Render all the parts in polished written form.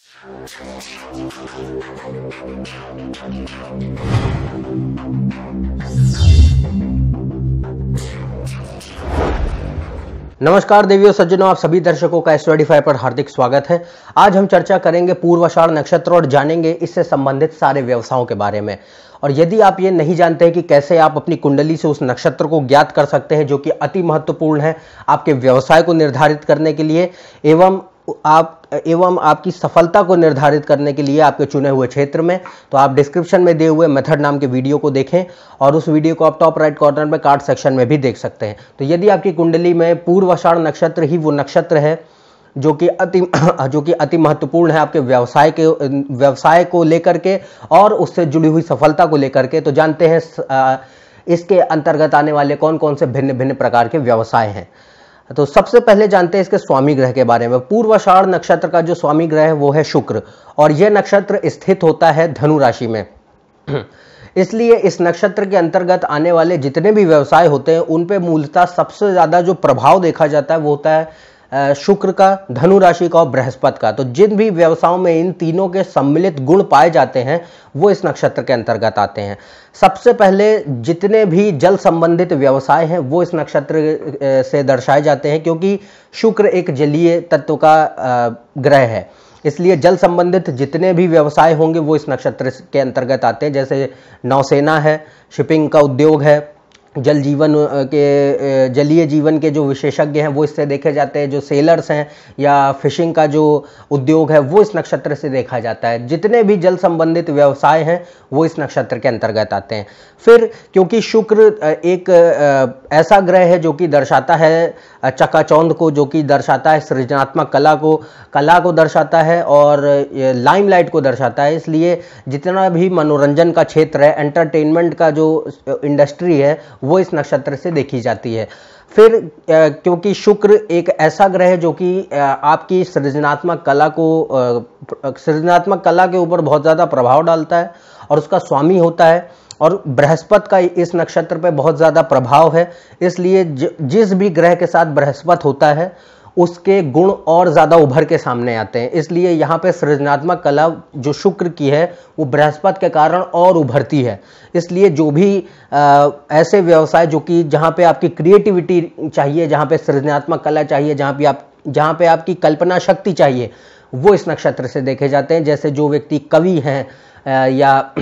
नमस्कार देवियों सज्जनों, आप सभी दर्शकों का S25 पर हार्दिक स्वागत है। आज हम चर्चा करेंगे पूर्वाषाढ़ नक्षत्र और जानेंगे इससे संबंधित सारे व्यवसायों के बारे में। और यदि आप ये नहीं जानते हैं कि कैसे आप अपनी कुंडली से उस नक्षत्र को ज्ञात कर सकते हैं जो कि अति महत्वपूर्ण है आपके व्यवसाय को निर्धारित करने के लिए एवं आपकी सफलता को निर्धारित करने के लिए आपके चुने हुए क्षेत्र में, तो आप डिस्क्रिप्शन में दिए हुए मेथड नाम के वीडियो को देखें और उस वीडियो को आप टॉप राइट कॉर्नर में कार्ड सेक्शन में भी देख सकते हैं। तो यदि आपकी कुंडली में पूर्वाषाढ़ नक्षत्र ही वो नक्षत्र है जो कि अति महत्वपूर्ण है आपके व्यवसाय को लेकर के और उससे जुड़ी हुई सफलता को लेकर के, तो जानते हैं इसके अंतर्गत आने वाले कौन कौन से भिन्न भिन्न प्रकार के व्यवसाय हैं। तो सबसे पहले जानते हैं इसके स्वामी ग्रह के बारे में। पूर्वाषाढ़ नक्षत्र का जो स्वामी ग्रह है वो है शुक्र और यह नक्षत्र स्थित होता है धनु राशि में। इसलिए इस नक्षत्र के अंतर्गत आने वाले जितने भी व्यवसाय होते हैं उन पे मूलतः सबसे ज्यादा जो प्रभाव देखा जाता है वो होता है शुक्र का, धनु राशि का और बृहस्पति का। तो जिन भी व्यवसायों में इन तीनों के सम्मिलित गुण पाए जाते हैं वो इस नक्षत्र के अंतर्गत आते हैं। सबसे पहले जितने भी जल संबंधित व्यवसाय हैं वो इस नक्षत्र से दर्शाए जाते हैं, क्योंकि शुक्र एक जलीय तत्व का ग्रह है। इसलिए जल संबंधित जितने भी व्यवसाय होंगे वो इस नक्षत्र के अंतर्गत आते हैं। जैसे नौसेना है, शिपिंग का उद्योग है, जलीय जीवन के जो विशेषज्ञ हैं वो इससे देखे जाते हैं। जो सेलर्स हैं या फिशिंग का जो उद्योग है वो इस नक्षत्र से देखा जाता है। जितने भी जल संबंधित व्यवसाय हैं वो इस नक्षत्र के अंतर्गत आते हैं। फिर क्योंकि शुक्र एक ऐसा ग्रह है जो कि दर्शाता है चकाचौंध को, जो कि दर्शाता है सृजनात्मक कला को दर्शाता है और लाइमलाइट को दर्शाता है, इसलिए जितना भी मनोरंजन का क्षेत्र है, एंटरटेनमेंट का जो इंडस्ट्री है वो इस नक्षत्र से देखी जाती है। फिर क्योंकि शुक्र एक ऐसा ग्रह है जो कि आपकी सृजनात्मक कला के ऊपर बहुत ज़्यादा प्रभाव डालता है और उसका स्वामी होता है, और बृहस्पति का इस नक्षत्र पे बहुत ज़्यादा प्रभाव है। इसलिए जिस भी ग्रह के साथ बृहस्पति होता है उसके गुण और ज़्यादा उभर के सामने आते हैं। इसलिए यहाँ पे सृजनात्मक कला जो शुक्र की है वो बृहस्पति के कारण और उभरती है। इसलिए जो भी ऐसे व्यवसाय जो कि जहाँ पे आपकी क्रिएटिविटी चाहिए, जहाँ पे सृजनात्मक कला चाहिए, जहाँ पे आपकी कल्पना शक्ति चाहिए, वो इस नक्षत्र से देखे जाते हैं। जैसे जो व्यक्ति कवि हैं या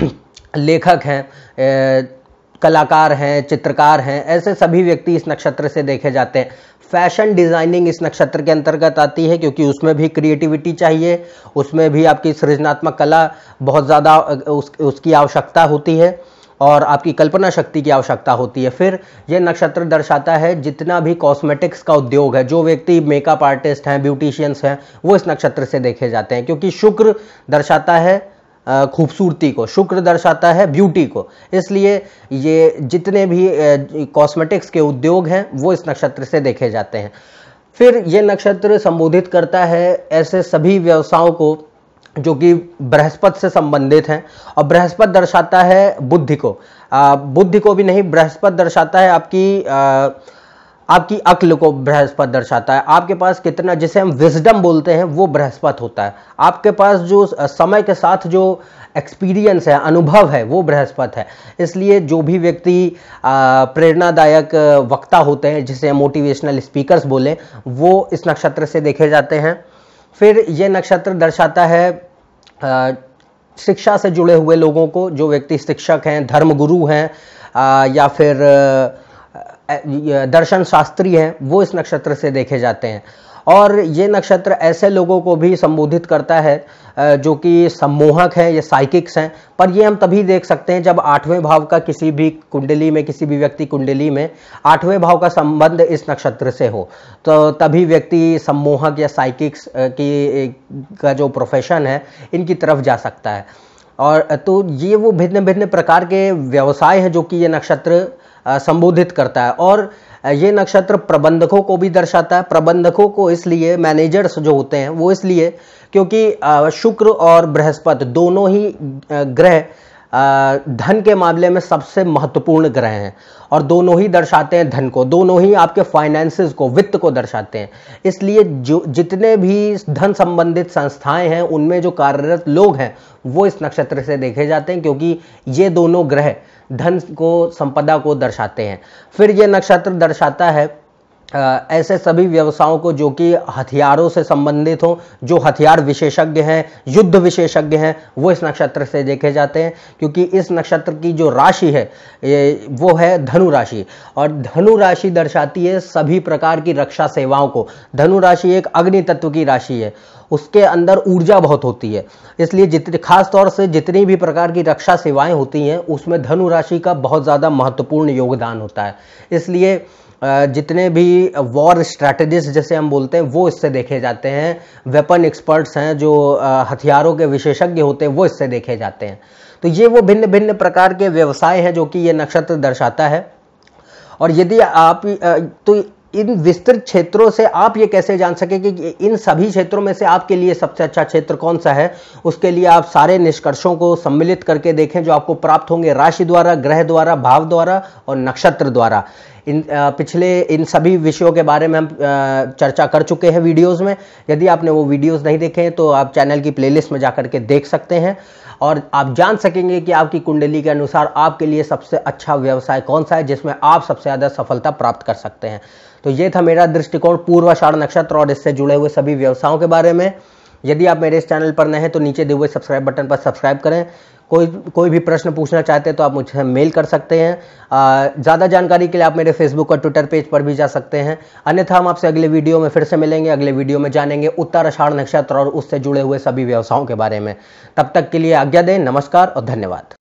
लेखक हैं, कलाकार हैं, चित्रकार हैं, ऐसे सभी व्यक्ति इस नक्षत्र से देखे जाते हैं। फैशन डिजाइनिंग इस नक्षत्र के अंतर्गत आती है, क्योंकि उसमें भी क्रिएटिविटी चाहिए, उसमें भी आपकी सृजनात्मक कला बहुत ज़्यादा उसकी आवश्यकता होती है और आपकी कल्पना शक्ति की आवश्यकता होती है। फिर यह नक्षत्र दर्शाता है जितना भी कॉस्मेटिक्स का उद्योग है, जो व्यक्ति मेकअप आर्टिस्ट हैं, ब्यूटिशियंस हैं, वो इस नक्षत्र से देखे जाते हैं, क्योंकि शुक्र दर्शाता है खूबसूरती को, शुक्र दर्शाता है ब्यूटी को। इसलिए ये जितने भी कॉस्मेटिक्स के उद्योग हैं वो इस नक्षत्र से देखे जाते हैं। फिर ये नक्षत्र संबोधित करता है ऐसे सभी व्यवसायों को जो कि बृहस्पति से संबंधित हैं, और बृहस्पति दर्शाता है बुद्धि को। बुद्धि को भी नहीं, बृहस्पति दर्शाता है आपकी अक्ल को बृहस्पति दर्शाता है। आपके पास कितना, जिसे हम विजडम बोलते हैं, वो बृहस्पति होता है। आपके पास जो समय के साथ जो एक्सपीरियंस है, अनुभव है, वो बृहस्पति है। इसलिए जो भी व्यक्ति प्रेरणादायक वक्ता होते हैं, जिसे मोटिवेशनल स्पीकर्स बोले, वो इस नक्षत्र से देखे जाते हैं। फिर ये नक्षत्र दर्शाता है शिक्षा से जुड़े हुए लोगों को, जो व्यक्ति शिक्षक हैं, धर्मगुरु हैं या फिर दर्शन शास्त्री हैं, वो इस नक्षत्र से देखे जाते हैं। और ये नक्षत्र ऐसे लोगों को भी संबोधित करता है जो कि सम्मोहक हैं या साइकिक्स हैं, पर ये हम तभी देख सकते हैं जब 8वें भाव का किसी भी व्यक्ति कुंडली में 8वें भाव का संबंध इस नक्षत्र से हो, तो तभी व्यक्ति सम्मोहक या साइकिक्स का जो प्रोफेशन है इनकी तरफ जा सकता है। और तो ये वो भिन्न भिन्न प्रकार के व्यवसाय हैं जो कि ये नक्षत्र संबोधित करता है। और ये नक्षत्र प्रबंधकों को भी दर्शाता है। प्रबंधकों को इसलिए, मैनेजर्स जो होते हैं वो इसलिए क्योंकि शुक्र और बृहस्पति दोनों ही ग्रह धन के मामले में सबसे महत्वपूर्ण ग्रह हैं और दोनों ही दर्शाते हैं धन को, दोनों ही आपके फाइनेंसेस को, वित्त को दर्शाते हैं। इसलिए जो जितने भी धन संबंधित संस्थाएं हैं उनमें जो कार्यरत लोग हैं वो इस नक्षत्र से देखे जाते हैं, क्योंकि ये दोनों ग्रह धन को, संपदा को दर्शाते हैं। फिर ये नक्षत्र दर्शाता है ऐसे सभी व्यवसायों को जो कि हथियारों से संबंधित हो, जो हथियार विशेषज्ञ हैं, युद्ध विशेषज्ञ हैं, वो इस नक्षत्र से देखे जाते हैं, क्योंकि इस नक्षत्र की जो राशि है वो है धनु राशि, और धनु राशि दर्शाती है सभी प्रकार की रक्षा सेवाओं को। धनु राशि एक अग्नि तत्व की राशि है, उसके अंदर ऊर्जा बहुत होती है, इसलिए जितनी खास तौर से जितनी भी प्रकार की रक्षा सेवाएं होती हैं उसमें धनु राशि का बहुत ज़्यादा महत्वपूर्ण योगदान होता है। इसलिए जितने भी वॉर स्ट्रैटेजिस्ट जैसे हम बोलते हैं वो इससे देखे जाते हैं, वेपन एक्सपर्ट्स हैं जो हथियारों के विशेषज्ञ होते हैं वो इससे देखे जाते हैं। तो ये वो भिन्न भिन्न प्रकार के व्यवसाय हैं जो कि ये नक्षत्र दर्शाता है। और यदि आप तो इन विस्तृत क्षेत्रों से आप ये कैसे जान सकेंगे कि इन सभी क्षेत्रों में से आपके लिए सबसे अच्छा क्षेत्र कौन सा है, उसके लिए आप सारे निष्कर्षों को सम्मिलित करके देखें जो आपको प्राप्त होंगे राशि द्वारा, ग्रह द्वारा, भाव द्वारा और नक्षत्र द्वारा। पिछले इन सभी विषयों के बारे में हम चर्चा कर चुके हैं वीडियोस में। यदि आपने वो वीडियोस नहीं देखे हैं तो आप चैनल की प्लेलिस्ट में जाकर के देख सकते हैं और आप जान सकेंगे कि आपकी कुंडली के अनुसार आपके लिए सबसे अच्छा व्यवसाय कौन सा है जिसमें आप सबसे ज़्यादा सफलता प्राप्त कर सकते हैं। तो ये था मेरा दृष्टिकोण पूर्वाषाढ़ नक्षत्र और इससे जुड़े हुए सभी व्यवसायों के बारे में। यदि आप मेरे इस चैनल पर नए हैं तो नीचे दिए हुए सब्सक्राइब बटन पर सब्सक्राइब करें। कोई भी प्रश्न पूछना चाहते हैं तो आप मुझसे मेल कर सकते हैं। ज़्यादा जानकारी के लिए आप मेरे फेसबुक और ट्विटर पेज पर भी जा सकते हैं। अन्यथा हम आपसे अगले वीडियो में फिर से मिलेंगे। अगले वीडियो में जानेंगे उत्तराषाढ़ नक्षत्र और उससे जुड़े हुए सभी व्यवसायों के बारे में। तब तक के लिए आज्ञा दें। नमस्कार और धन्यवाद।